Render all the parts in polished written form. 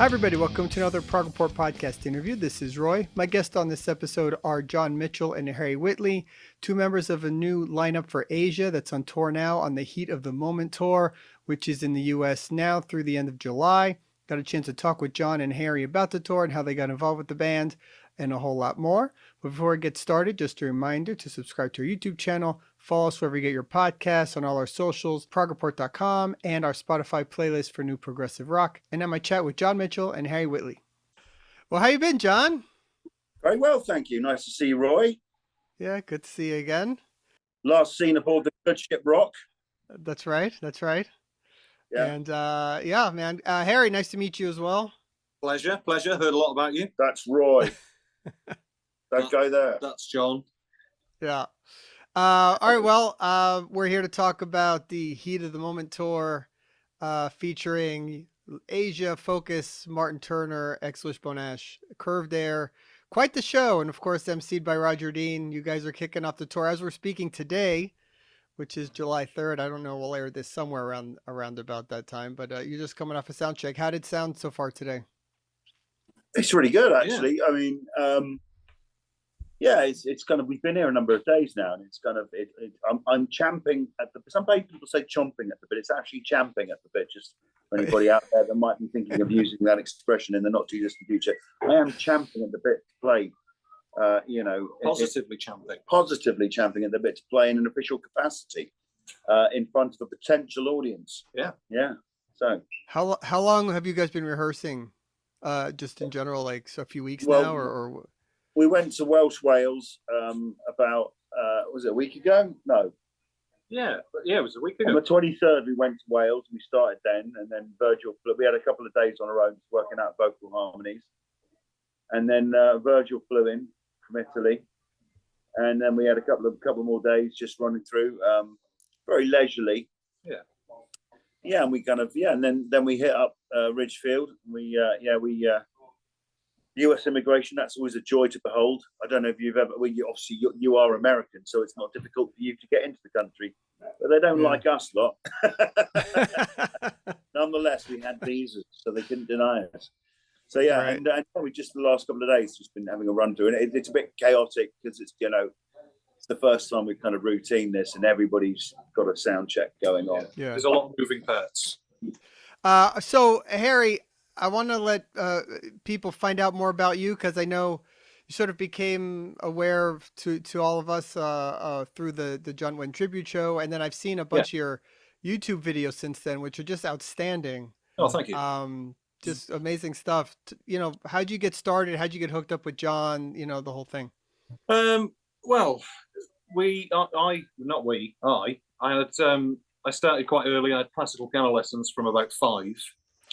Hi, everybody. Welcome to another Prog Report podcast interview. This is Roy. My guests on this episode are John Mitchell and Harry Whitley, two members of a new lineup for Asia that's on tour now on the Heat of the Moment tour, which is in the U.S. now through the end of July. Got a chance to talk with John and Harry about the tour and how they got involved with the band and a whole lot more. But before I get started, just a reminder to subscribe to our YouTube channel, follow us wherever you get your podcasts, on all our socials, progreport.com, and our Spotify playlist for new progressive rock. And now my chat with John Mitchell and Harry Whitley. Well, how you been, John? Very well, thank you. Nice to see you, Roy. Yeah, good to see you again. Last seen aboard the good ship Rock. That's right. Yeah. And yeah, man. Harry, nice to meet you as well. Pleasure. Heard a lot about you. That's Roy. That guy there. That's John. Yeah. All right. Well, we're here to talk about the Heat of the Moment tour, featuring Asia, Focus, Martin Turner, ex-Wishbone Ash, Curved Air. Quite the show. And of course, emceed by Roger Dean. You guys are kicking off the tour as we're speaking today, which is July 3rd. I don't know. We'll air this somewhere around about that time, but you're just coming off a sound check. How did it sound so far today? It's really good, actually. Yeah. I mean, yeah, it's kind of, we've been here a number of days now, and it's kind of, I'm champing at the, some people say chomping at the bit, it's actually champing at the bit, just for anybody out there that might be thinking of using that expression in the not too distant future. I am champing at the bit to play, Positively champing at the bit to play in an official capacity, in front of a potential audience. Yeah. So how long have you guys been rehearsing, just in general, like a few weeks now, or? We went to Welsh Wales about was it a week ago? No. Yeah, it was a week ago. On the 23rd, we went to Wales. We started then, and then Virgil. We had a couple of days on our own working out vocal harmonies, and then Virgil flew in from Italy, and then we had a couple more days just running through, very leisurely. Yeah, and we kind of and then we hit up Ridgefield. We U.S. immigration, that's always a joy to behold. I don't know if you've ever, obviously you are American, so it's not difficult for you to get into the country, but they don't like us lot. Nonetheless, we had visas, so they couldn't deny us. So yeah, right. And we just the last couple of days just been having a run through, and it's a bit chaotic because it's it's the first time we've kind of routine this, and everybody's got a sound check going on. Yeah. There's a lot of moving parts. So Harry, I want to let people find out more about you, because I know you sort of became aware to all of us through the John Wetton tribute show, and then I've seen a bunch of your YouTube videos since then, which are just outstanding. Oh, thank you. Just amazing stuff. How'd you get started? How'd you get hooked up with John? The whole thing. Well, I started quite early. I had classical piano lessons from about 5.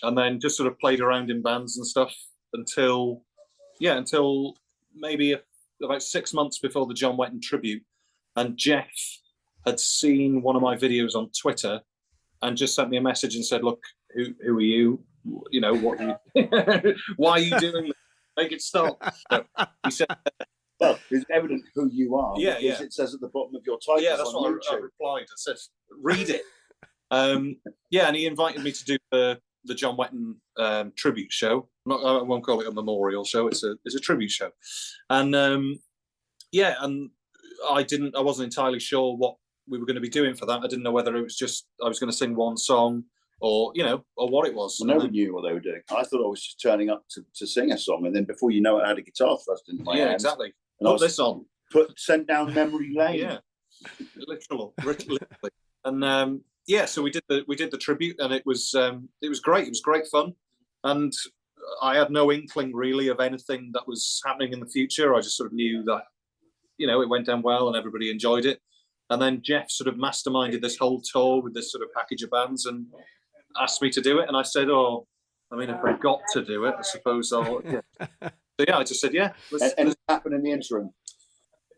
And then just sort of played around in bands and stuff until maybe about 6 months before the John Wetton tribute. And Jeff had seen one of my videos on Twitter and just sent me a message and said, "Look, who are you? What are you? Why are you doing this? Make it stop." So he said, "Well, it's evident who you are. Yeah. It says at the bottom of your title." Yeah, that's what I replied. I said, "Read it." And he invited me to do the John Wetton tribute show. I won't call it a memorial show. It's a tribute show, and and I wasn't entirely sure what we were going to be doing for that. I didn't know whether it was just I was going to sing one song or what it was. Well, nobody knew what they were doing. I thought I was just turning up to sing a song, and then before you know it, I had a guitar thrust in my hands. Exactly. And I was this on. Sent down memory lane. Yeah, literally. And so we did the tribute, and it was great. It was great fun, and I had no inkling really of anything that was happening in the future. I just sort of knew that it went down well and everybody enjoyed it. And then Jeff sort of masterminded this whole tour with this sort of package of bands and asked me to do it, and I said, "Oh, I mean, if I've got to do it, I suppose I'll." Yeah. So I just said, "Yeah." And it happened in the interim.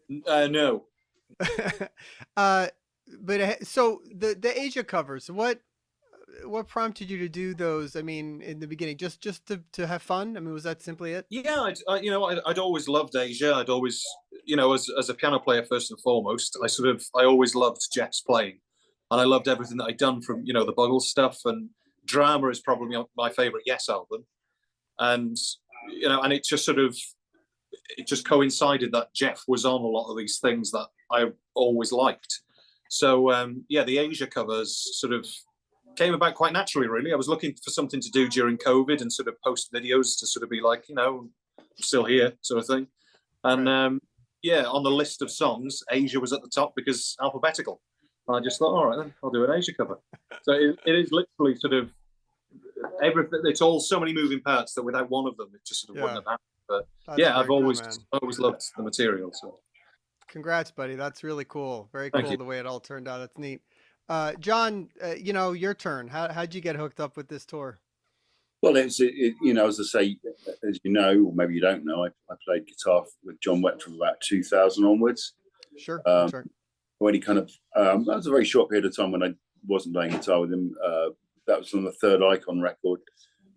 No. But so the Asia covers, what prompted you to do those? I mean, in the beginning, just to have fun. I mean, was that simply it? Yeah, I'd always loved Asia. I'd always, as a piano player first and foremost, I always loved Jeff's playing, and I loved everything that I'd done from the Buggles stuff, and Drama is probably my favorite Yes album. and and it just coincided that Jeff was on a lot of these things that I always liked. So the Asia covers sort of came about quite naturally, really. I was looking for something to do during COVID and sort of post videos to sort of be like, I'm still here, sort of thing. And right. On the list of songs, Asia was at the top because alphabetical. And I just thought, all right, then I'll do an Asia cover. So it is literally sort of everything. It's all so many moving parts that without one of them, it just sort of wouldn't have happened. But I've always loved the material. So congrats, buddy. That's really cool. Very cool the way it all turned out. That's neat. John, your turn. How'd you get hooked up with this tour? Well, as I say, as you know, or maybe you don't know, I played guitar with John Wett from about 2000 onwards. Sure. When he kind of, that was a very short period of time when I wasn't playing guitar with him. That was on the third Icon record.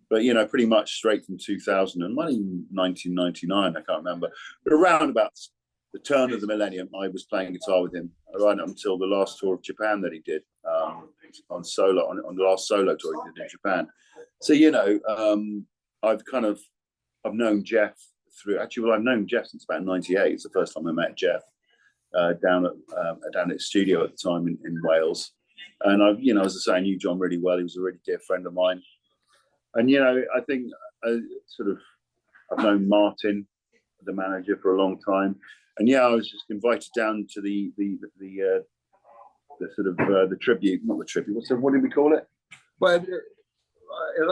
But, pretty much straight from 2000 and 1999, I can't remember. But around about the turn of the millennium, I was playing guitar with him right up until the last tour of Japan that he did on the last solo tour he did in Japan. So, I've known Jeff I've known Jeff since about 98. It's the first time I met Jeff down at his studio at the time in Wales. And as I say, I knew John really well. He was a really dear friend of mine. And, I think I've known Martin, the manager, for a long time. And I was just invited down to the tribute, not the tribute. What did we call it? Well,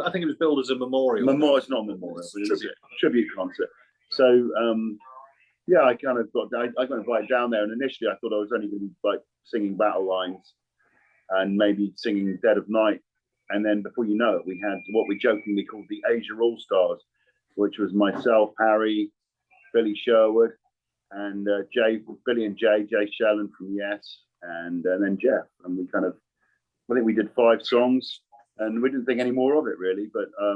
I think it was billed as a memorial. It's not a memorial, but it was a tribute concert. So I kind of I got invited down there, and initially I thought I was only going to be like singing Battle Lines and maybe singing Dead of Night. And then before you know it, we had what we jokingly called the Asia All Stars, which was myself, Harry, Billy Sherwood, and Billy and Jay Shellen from Yes, and then Jeff. And we I think we did 5 songs, and we didn't think any more of it really. But I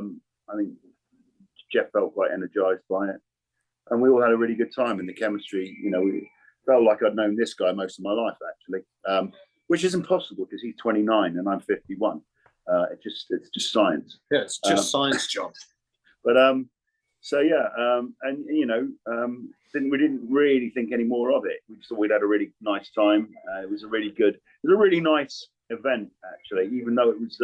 think Jeff felt quite energized by it, and we all had a really good time. And the chemistry, we felt like I'd known this guy most of my life actually, which is impossible because he's 29 and I'm 51. It's just science. Yeah, it's just science, John. But we didn't really think any more of it. We just thought we'd had a really nice time. It was a really nice event actually, even though it was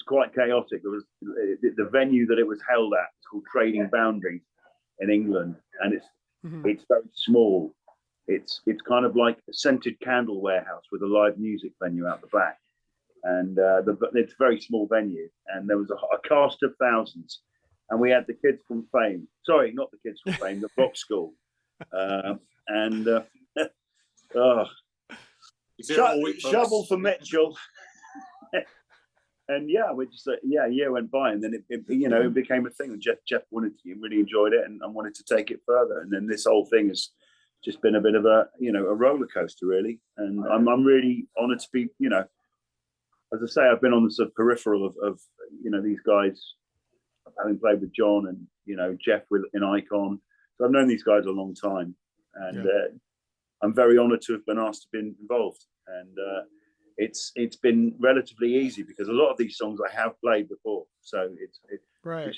quite chaotic. It was the venue that it was held at. It's called Trading Boundaries in England, and it's very small. It's kind of like a scented candle warehouse with a live music venue out the back. And it's a very small venue, and there was a cast of thousands, and we had the kids from Fame. Sorry, not the kids from Fame, the Rock School, shovel for Mitchell, and we just a year went by, and then it became a thing. And Jeff really enjoyed it, and wanted to take it further. And then this whole thing has just been a bit of a roller coaster, really. And I'm really honoured to be as I say, I've been on the sort of peripheral of these guys, having played with John and Jeff in Icon. So I've known these guys a long time, and I'm very honoured to have been asked to be involved. And it's been relatively easy because a lot of these songs I have played before. So it's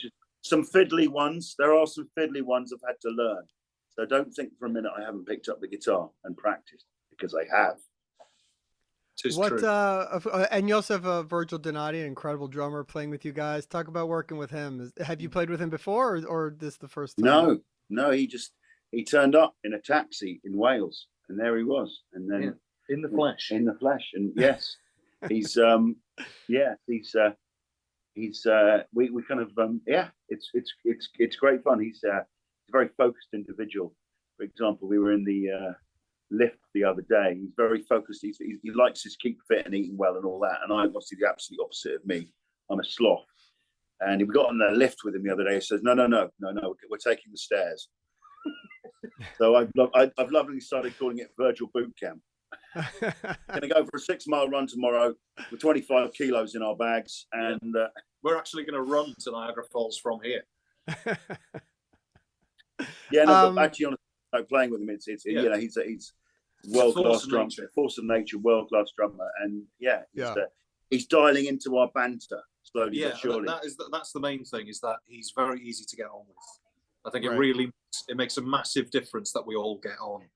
just some fiddly ones. There are some fiddly ones I've had to learn. So don't think for a minute I haven't picked up the guitar and practiced, because I have. And you also have Virgil Donati, an incredible drummer, playing with you guys. Talk about working with him. Have you played with him before, or this the first time? No. He turned up in a taxi in Wales, and there he was. And then in the flesh. And yes, he's we kind of it's great fun. He's a very focused individual. For example, we were in the lift the other day. He's very focused. He likes to keep fit and eating well and all that. And I'm obviously the absolute opposite of me. I'm a sloth. And we got on the lift with him the other day. He says, no, we're taking the stairs. So I've lovingly started calling it Virgil Boot Camp. Going to go for a 6-mile run tomorrow with 25 kilos in our bags. And we're actually going to run to Niagara Falls from here. But actually, playing with him, he's world-class drummer, force of nature, world-class drummer, and he's dialing into our banter. slowly Yeah, but surely. that's the main thing, is that he's very easy to get on with. I think Right. it makes a massive difference that we all get on,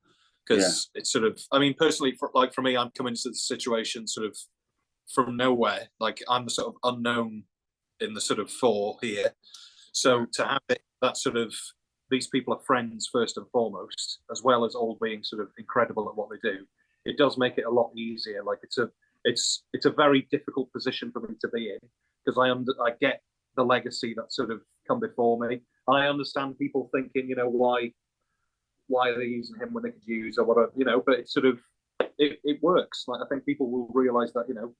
because it's sort of, I mean, personally, for me, I'm coming into the situation sort of from nowhere. Like, I'm the sort of unknown in the sort of four here. So to have it, that sort of, these people are friends first and foremost, as well as all being sort of incredible at what they do. It does make it a lot easier. Like, it's a very difficult position for me to be in, because I get the legacy that sort of come before me. I understand people thinking, you know, why are they using him when they could use or whatever, you know, but it's sort of, it works. Like, I think people will realize that, you know,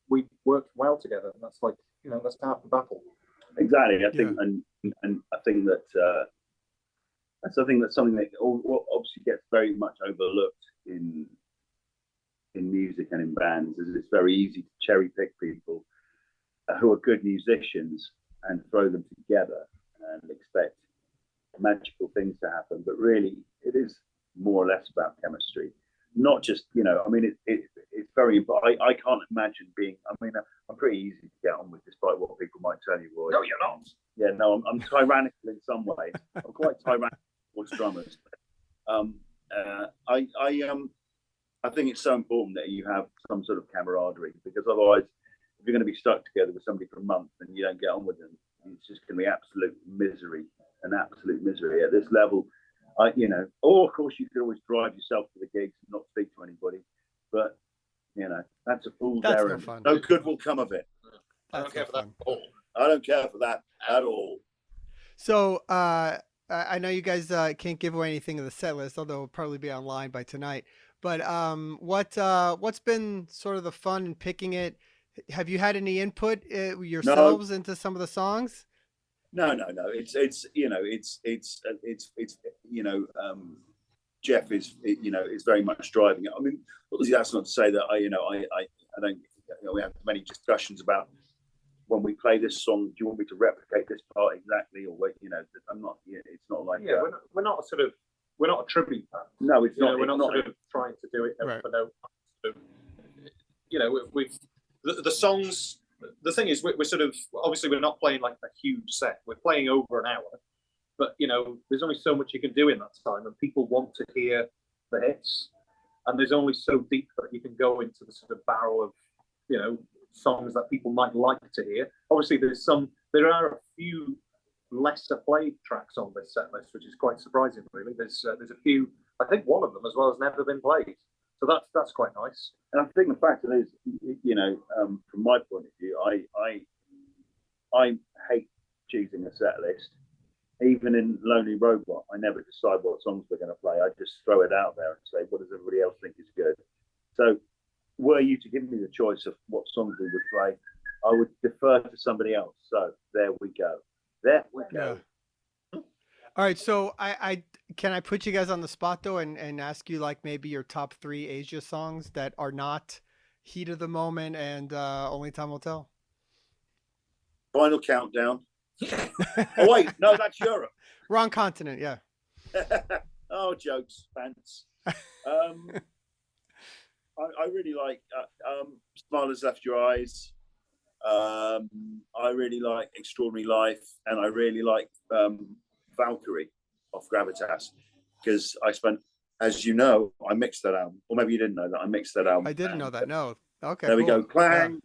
we worked well together, and that's like, you know, that's half the battle. Exactly. I think, and I think that that's something that obviously gets very much overlooked in music and in bands, is it's very easy to cherry pick people who are good musicians and throw them together and expect magical things to happen. But really, it is more or less about chemistry. Not just, you know, I mean, it's very important. I can't imagine being, I mean, I'm pretty easy to get on with, despite what people might tell you, Roy. No, you're not. Yeah, no, I'm tyrannical in some ways. I'm quite tyrannical towards drummers. I think it's so important that you have some sort of camaraderie, because otherwise, if you're going to be stuck together with somebody for a month and you don't get on with them, it's just going to be absolute misery at this level. You know, or of course you could always drive yourself to the gigs and not speak to anybody, but you know, that's a fool's errand. No good will come of it. I don't care for that at all. I don't care for that at all. So I know you guys can't give away anything of the set list, although it'll probably be online by tonight. But what's been sort of the fun in picking it? Have you had any input yourselves into some of the songs? No. It's you know, it's you know, Jeff is, you know, is very much driving it. I mean, obviously that's not to say that I don't, you know, we have many discussions about, when we play this song, do you want me to replicate this part exactly, or what, you know, I'm not, it's not like we're not a tribute band. No, it's not. We're not sort of trying to do it for no. You know, we've the songs. The thing is, we're sort of, obviously we're not playing like a huge set. We're playing over an hour, but you know, there's only so much you can do in that time, and people want to hear the hits, and there's only so deep that you can go into the sort of barrel of, you know, songs that people might like to hear. Obviously, there are a few lesser played tracks on this set list, which is quite surprising, really. There's a few. I think one of them as well has never been played, so that's quite nice. And I think the fact is, you know, from my point of view, I hate choosing a set list. Even in Lonely Robot, I never decide what songs we're going to play. I just throw it out there and say, what does everybody else think is good? So, were you to give me the choice of what songs we would play, I would defer to somebody else. So there we go. There we go. Yeah. All right, so I can I put you guys on the spot though, and ask you like maybe your top 3 Asia songs that are not Heat of the Moment and Only Time Will Tell. Final Countdown. Oh wait, no, that's Europe. Wrong continent, yeah. Oh, jokes, pants. I really like Smile Has Left Your Eyes. I really like Extraordinary Life, and I really like Valkyrie off Gravitas, because I spent, as you know, I mixed that album, or maybe you didn't know that I mixed that album. I didn't know that. No. Okay. There we go. Clang.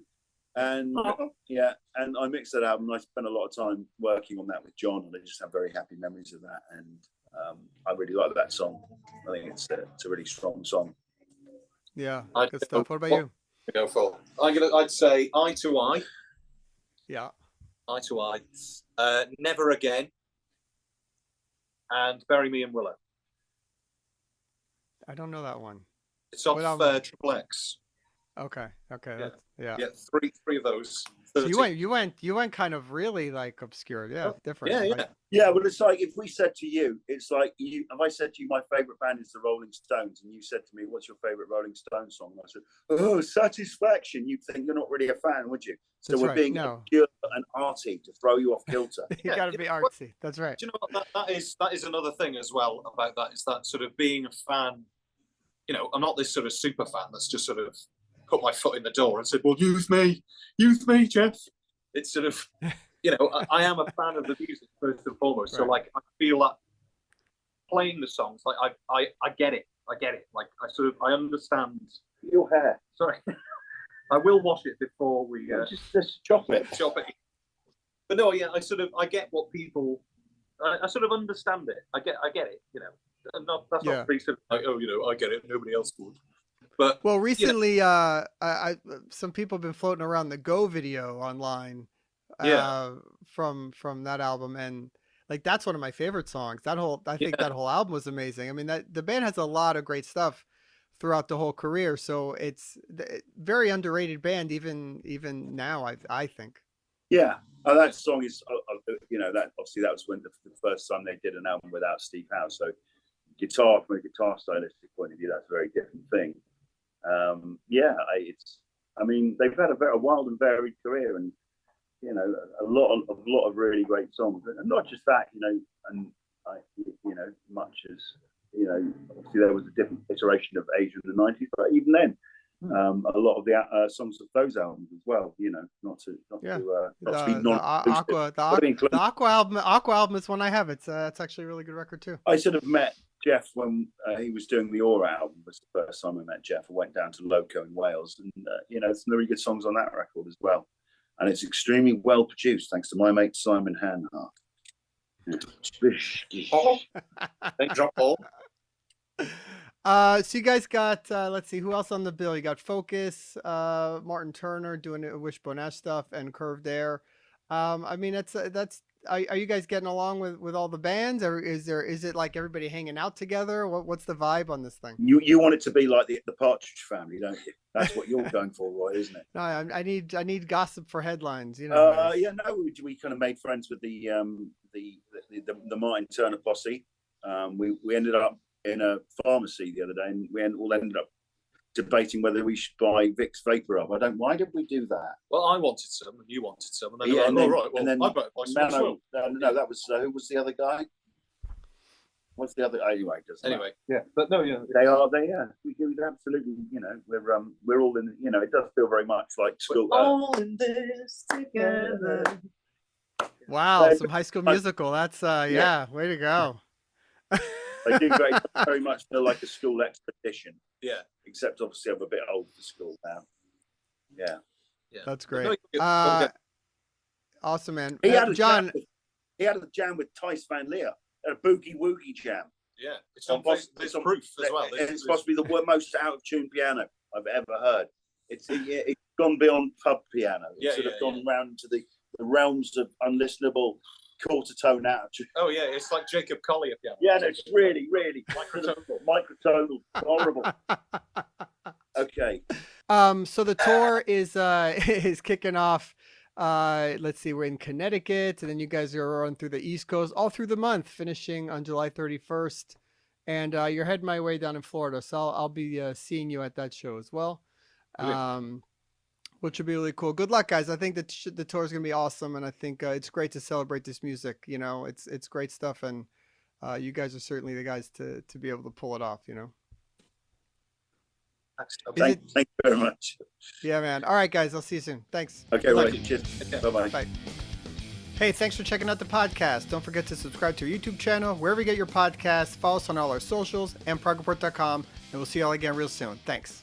Yeah. And and I mixed that album. I spent a lot of time working on that with John, and I just have very happy memories of that. And I really like that song. I think it's a really strong song. Yeah, good stuff. What about you? Go for. I'd say Eye to Eye. Yeah. Eye to Eye. Never Again. And Bury Me in Willow. I don't know that one. It's off Triple X. Okay. Yeah. Three of those. So you went kind of really like obscure. Yeah, different. Yeah. Like, yeah, well, it's like if we said to you, it's like if I said to you, my favorite band is the Rolling Stones, and you said to me, what's your favorite Rolling Stones song? And I said, oh, Satisfaction. You'd think you're not really a fan, would you? So we're being obscure and arty to throw you off kilter. You got to be artsy. That's right. Do you know what that is another thing as well about that, is that sort of being a fan. You know, I'm not this sort of super fan that's just sort of put my foot in the door and said, well, use me, Jeff. it's sort of, I am a fan of the music first and foremost. So Right. like, I feel that playing the songs, like I get it. Like I understand. Your hair. Sorry, I will wash it before we Just chop it. chop it. But no, yeah, I get what people. I sort of understand it. I get it. And that's Yeah. not pretty sort of like, I get it. Nobody else would. But Well, recently, some people have been floating around the Go video online, Yeah. from that album, and like that's one of my favorite songs. I think that whole album was amazing. I mean, that the band has a lot of great stuff throughout the whole career, so it's very underrated band even now. I think. Yeah, that song is, that obviously that was when the first time they did an album without Steve Howe. So, from a guitar stylistic point of view, that's a very different thing. They've had a very wild and varied career, and a lot of really great songs, and not just that, much as obviously there was a different iteration of Asia in the '90s, but even then. A lot of the songs of those albums as well, not to be non-inclusive. The Aqua album is one I have. It's actually a really good record too. I sort of met Jeff when he was doing the Aura album. Was the first time I met Jeff. I went down to Loco in Wales, and some really good songs on that record as well. And it's extremely well produced, thanks to my mate Simon Hanhart. Thank drop ball. So you guys got let's see who else on the bill. You got Focus, Martin Turner doing Wishbone Ash stuff, and Curved Air. I mean, that's. Are you guys getting along with all the bands, or is it like everybody hanging out together? What's the vibe on this thing? You want it to be like the Partridge Family, don't you? That's what you're going for, Roy, isn't it? No, I need gossip for headlines. We kind of made friends with the Martin Turner posse. We ended up in a pharmacy the other day, and we all ended up debating whether we should buy Vicks Vapor Up. Why did we do that? Well, I wanted some, and you wanted some, and then I better buy some as well. No, that was who was the other guy? What's the other? Anyway, but no, they are. We do absolutely. We're all in. It does feel very much like school. We're all in this together. Wow, some High School Musical. That's way to go. They do very much feel like a school expedition. Yeah. Except obviously I'm a bit old for school now. Yeah. That's great. Awesome, man. He had a John. jam with Tice Van Leer, a boogie woogie jam. Yeah, it's on proof as well. It's possibly the most out of tune piano I've ever heard. It's gone beyond pub piano. It's gone round to the realms of unlistenable quarter tone out of tune. Oh yeah, it's like Jacob Collier piano. Yeah, no, it's really microtonal, horrible. Okay. So the tour is kicking off. Let's see, we're in Connecticut, and then you guys are running through the East Coast all through the month, finishing on July 31st. And you're heading my way down in Florida, so I'll be seeing you at that show as well, which will be really cool. Good luck, guys. I think that the tour is gonna be awesome, and I think it's great to celebrate this music. It's great stuff, and you guys are certainly the guys to be able to pull it off. Thank you very much. Yeah, man. All right, guys. I'll see you soon. Thanks. Okay, right. Cheers. Bye-bye. Bye. Hey, thanks for checking out the podcast. Don't forget to subscribe to our YouTube channel, wherever you get your podcasts. Follow us on all our socials and progreport.com, and we'll see you all again real soon. Thanks.